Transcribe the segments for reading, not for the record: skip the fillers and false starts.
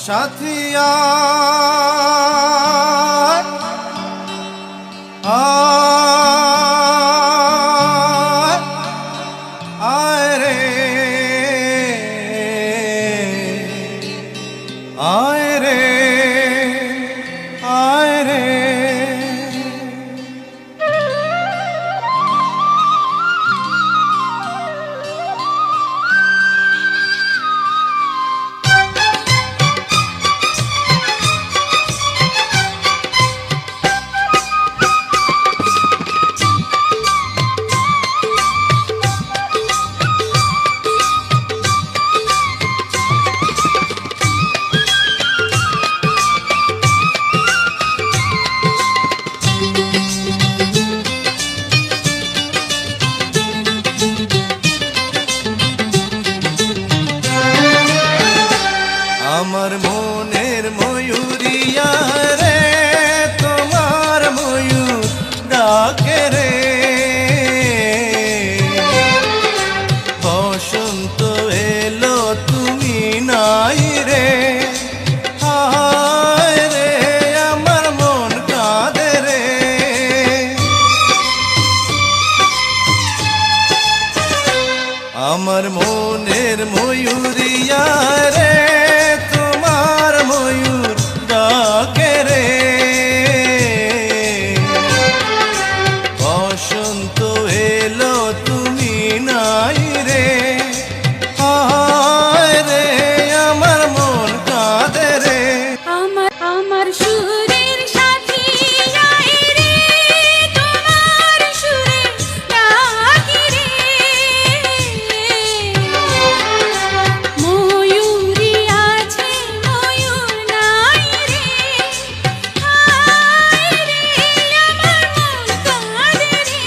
সাথী আয় আয় আয় রে আয় রে আয় রে। আমার মনের ময়ূরিয়া রে তোমার ময়ূর ডাকে রে, বসন্ত এলো তুমি নাই রে, হায় রে আমার মন কাঁদে রে। আমার মনের ময়ূরিয়া রে তোমার ময়ূর ডাকে রে, বসন্ত এলো তুমি নাই রে, হায় রে আমার মন কাঁদে রে। আমার সুরের সাথী আয় রে, তোমার সুরে ডাকি রে, ময়ূরী আছে ময়ূর নাই রে, হায় রে আমার মন কাঁদে রে।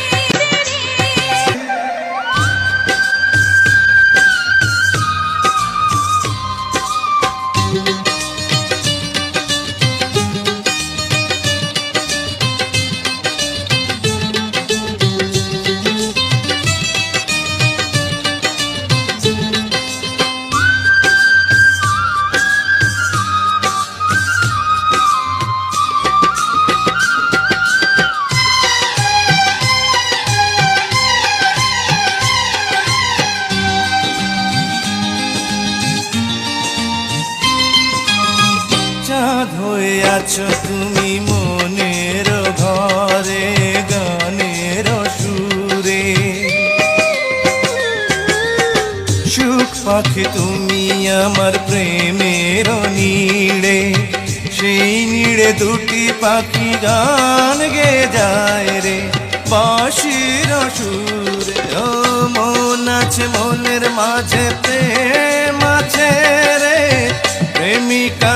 চাঁদ হয়ে আছো তুমি মনের ঘরে, গানের সুরে সুখ পাখি তুমি আমার প্রেমের নীড়ে, সেই নীড়ে দুটি পাখি গান গে যায় রে বাঁশির সুরে। ও মন আছে মনের মাঝে প্রেম আছে রে, প্রেমিকা